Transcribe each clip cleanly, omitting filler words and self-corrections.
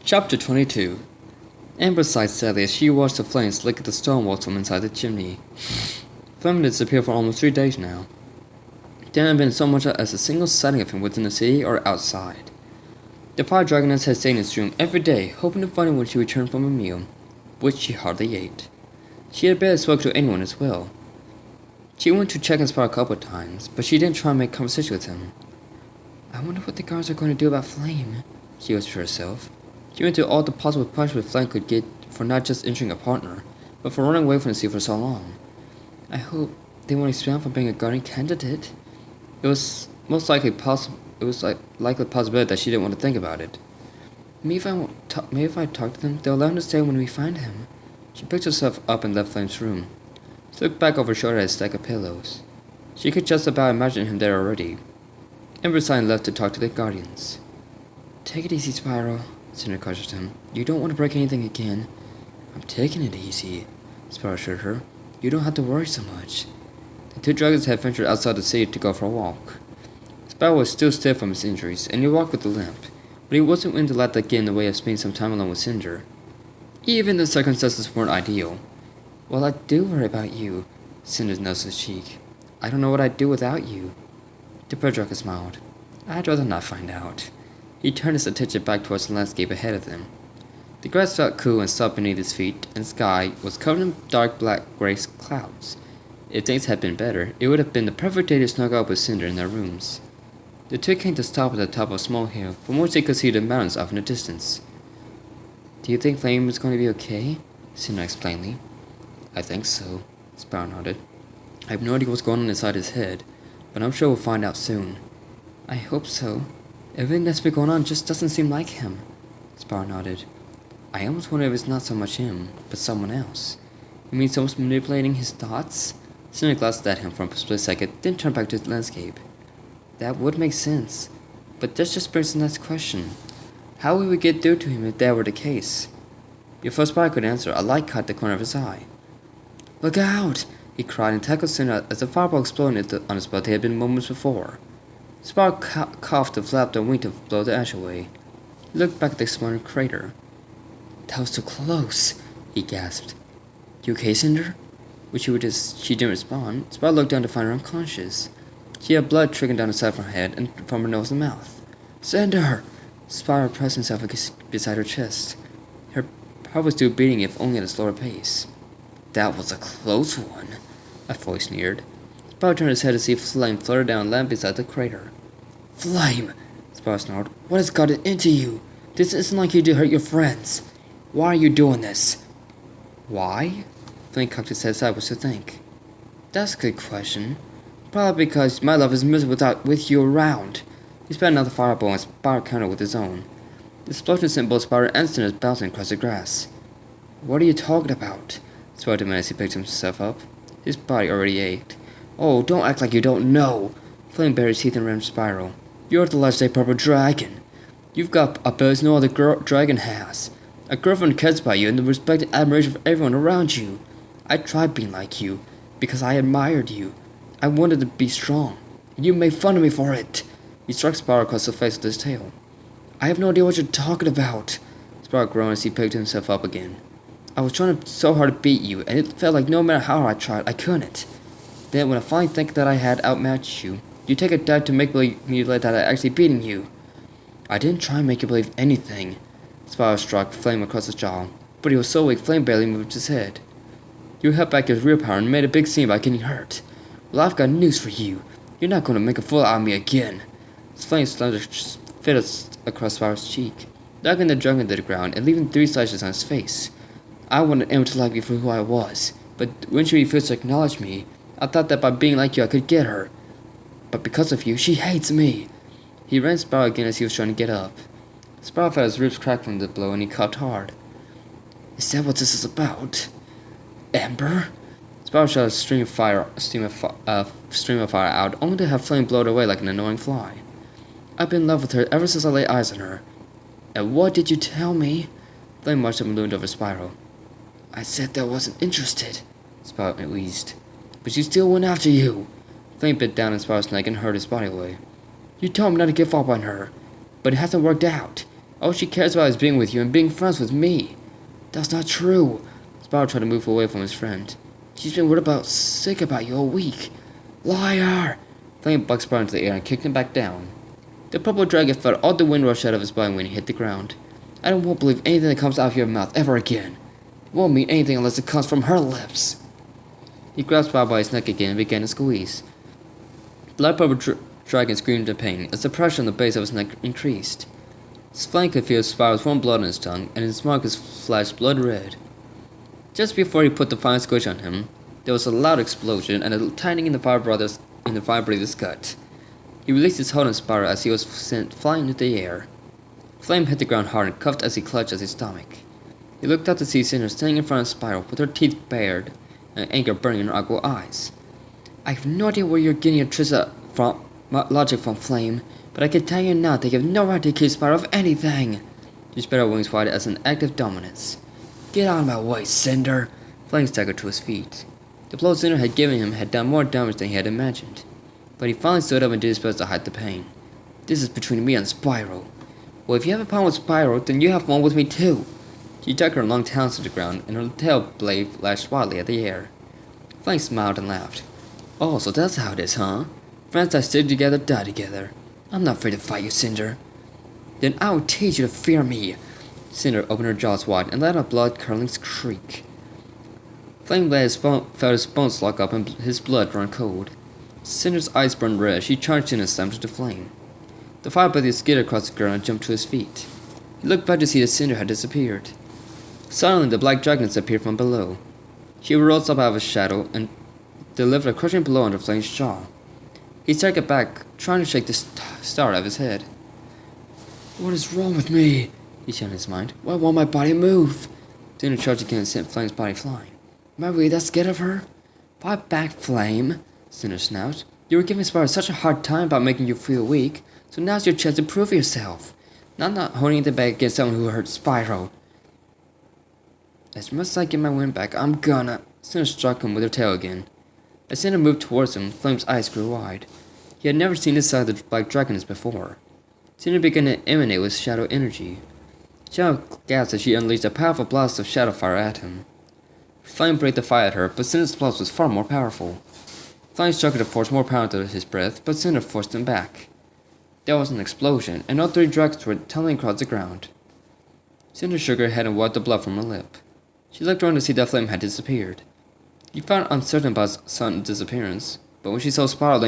Chapter 22. Amber sighed sadly as she watched the flames lick at the stone walls from inside the chimney. Flame had disappeared for almost 3 days now. There hadn't been so much as a single sighting of him within the city or outside. The fire dragoness had stayed in his room every day, hoping to find him when she returned from a meal, which she hardly ate. She had barely spoken to anyone as well. She went to check on Spyro a couple of times, but she didn't try and make conversation with him. I wonder what the guards are going to do about Flame, she whispered to herself. She went through all the possible punishment Flame could get for not just injuring a partner, but for running away from the sea for so long. I hope they won't expel him for being a guardian candidate. It was most likely likely possibility that she didn't want to think about it. Maybe if I talk to them, they'll allow him to stay when we find him. She picked herself up and left Flame's room. She looked back over her shoulder at a stack of pillows. She could just about imagine him there already. Ember sighed and left to talk to the guardians. Take it easy, Spyro, Cinder cautioned him. You don't want to break anything again. I'm taking it easy, Spyro assured her. You don't have to worry so much. The two dragons had ventured outside the city to go for a walk. Spyro was still stiff from his injuries, and he walked with a limp, but he wasn't willing to let that get in the way of spending some time alone with Cinder. Even the circumstances weren't ideal. Well, I do worry about you, Cinder's nose his cheek. I don't know what I'd do without you. The bird dragon smiled. I'd rather not find out. He turned his attention back towards the landscape ahead of them. The grass felt cool and soft beneath his feet, and the sky was covered in dark black-gray clouds. If things had been better, it would have been the perfect day to snuggle up with Cinder in their rooms. The two came to stop at the top of a small hill, from which they could see the mountains off in the distance. Do you think Flame is going to be okay? Cinder asked plainly. I think so, Spyro nodded. I have no idea what's going on inside his head, but I'm sure we'll find out soon. I hope so. Everything that's been going on just doesn't seem like him, Spyro nodded. I almost wonder if it's not so much him, but someone else. You mean someone's manipulating his thoughts? Cinder glanced at him for a split second, then turned back to the landscape. That would make sense, but this just brings the next question. How would we get through to him if that were the case? Before Spyro could answer, a light caught the corner of his eye. Look out! He cried and tackled Cinder as the fireball exploded on the spot they had been moments before. Spyro coughed and flapped a wing to blow the ash away. He looked back at the exploding crater. That was too close, he gasped. You okay, Cinder? She didn't respond. Spyro looked down to find her unconscious. She had blood trickling down the side of her head and from her nose and mouth. Cinder! Spyro pressed himself beside her chest. Her heart was still beating, if only at a slower pace. That was a close one, a voice sneered. Spyro turned his head to see Flame flutter down and land beside the crater. Flame! Spyro snarled. What has gotten into you? This isn't like you to hurt your friends. Why are you doing this? Why? Flame cocked his head sideways to think. That's a good question. Probably because my love is miserable with you around. He spat another fireball and Spyro countered with his own. The explosion sent both Spyro and Cinder bouncing across the grass. What are you talking about? Spyro demanded as he picked himself up. His body already ached. Oh, don't act like you don't know. Flame bared his teeth and rammed Spyro. You're the legendary purple dragon. You've got abilities no other dragon has. A girlfriend cares about you and the respect and admiration of everyone around you. I tried being like you, because I admired you. I wanted to be strong, and you made fun of me for it. He struck Spyro across the face with his tail. I have no idea what you're talking about. Spyro groaned as he picked himself up again. I was trying so hard to beat you, and it felt like no matter how hard I tried, I couldn't. Then when I finally think that I had outmatched you, you take a dive to make me like that I actually beating you. I didn't try and make you believe anything. Spyro struck Flame across his jaw, but he was so weak Flame barely moved his head. You held back his real power and made a big scene by getting hurt. Well, I've got news for you. You're not going to make a fool out of me again. Flame slammed his fist across Spyro's cheek, knocking the dragon to the ground and leaving 3 slashes on his face. I wanted Emma to like me for who I was, but when she refused to acknowledge me, I thought that by being like you I could get her. But because of you, she hates me. He ran Spyro again as he was trying to get up. Spyro felt his ribs crack from the blow and he coughed hard. Is that what this is about? Ember? Spyro shot a stream of fire out, only to have Flame blow it away like an annoying fly. I've been in love with her ever since I laid eyes on her. And what did you tell me? Flame marched up and loomed over Spyro. I said that I wasn't interested, Spyro wheezed. But she still went after you. Flame bit down on Spyro's neck and hurt his body away. You told me not to give up on her, but it hasn't worked out. All she cares about is being with you and being friends with me. That's not true. Spyro tried to move away from his friend. She's been sick about you all week. Liar! Flame bucked Spyro into the air and kicked him back down. The purple dragon felt all the wind rush out of his body when he hit the ground. I won't believe anything that comes out of your mouth ever again. It won't mean anything unless it comes from her lips. He grabbed Spyro by his neck again and began to squeeze. The light purple dragon screamed in pain as the pressure on the base of his neck increased. Flame could feel Spyro's warm blood on his tongue, and his markers flashed blood red. Just before he put the final squish on him, there was a loud explosion and a tightening in the vibrator's gut. He released his hold on Spyro as he was sent flying into the air. Flame hit the ground hard and coughed as he clutched at his stomach. He looked up to see Cinder standing in front of Spyro with her teeth bared and anger burning in her aqua eyes. I have no idea where you're getting your logic from, Flame, but I can tell you now that you have no right to accuse Spyro of anything. She spread her wings wide as an act of dominance. Get out of my way, Cinder! Flame staggered to his feet. The blow Cinder had given him had done more damage than he had imagined, but he finally stood up and did his best to hide the pain. This is between me and Spyro. Well, if you have a problem with Spyro, then you have one with me too. She dug her long talons to the ground, and her tail blade lashed wildly at the air. Flame smiled and laughed. Oh, so that's how it is, huh? Friends that stick together die together. I'm not afraid to fight you, Cinder. Then I will teach you to fear me. Cinder opened her jaws wide and let out a blood-curdling shriek. Flame felt his bones lock up and his blood run cold. Cinder's eyes burned red as she charged in and slammed into the flame. The fire breath skidded across the ground and jumped to his feet. He looked back to see that Cinder had disappeared. Suddenly, the black dragon appeared from below. She rose up out of his shadow and delivered a crushing blow under Flame's jaw. He staggered back, trying to shake the star out of his head. What is wrong with me? He shouted in his mind. Why won't my body move? Cinder charged again and sent Flame's body flying. Am I really that scared of her? Fight back, Flame, Cinder snapped. You were giving Spyro such a hard time about making you feel weak, so now's your chance to prove yourself. Not holding it back against someone who hurt Spyro. As much as I get my wind back, I'm gonna. Cinder struck him with her tail again. As Cinder moved towards him, Flame's eyes grew wide. He had never seen this side of the black dragons before. Cinder began to emanate with shadow energy. Shadow gasped as she unleashed a powerful blast of shadow fire at him. Flame braked the fire at her, but Cinder's blast was far more powerful. Flame struggled to force more power into his breath, but Cinder forced him back. There was an explosion, and all three dragons were tumbling across the ground. Cinder shook her head and wiped the blood from her lip. She looked around to see that Flame had disappeared. She felt uncertain about his sudden disappearance, but when she saw Spyro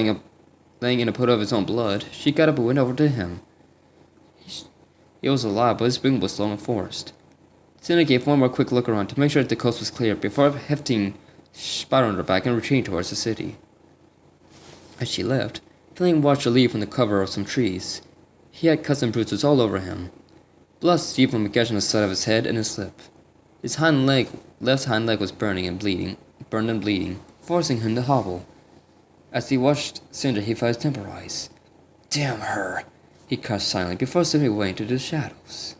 laying in a pool of his own blood, she got up and went over to him. He was alive, but his breathing was slow and forced. Cinder gave one more quick look around to make sure that the coast was clear before hefting Spyro on her back and retreating towards the city. As she left, Flame watched her leave from the cover of some trees. He had cuts and bruises all over him. Blood seeped from a gash on the side of his head and his lip. His left hind leg was burned and bleeding, forcing him to hobble. As he watched Cinder, he felt his temper rise. Damn her! He cursed silently before slipping away into the shadows.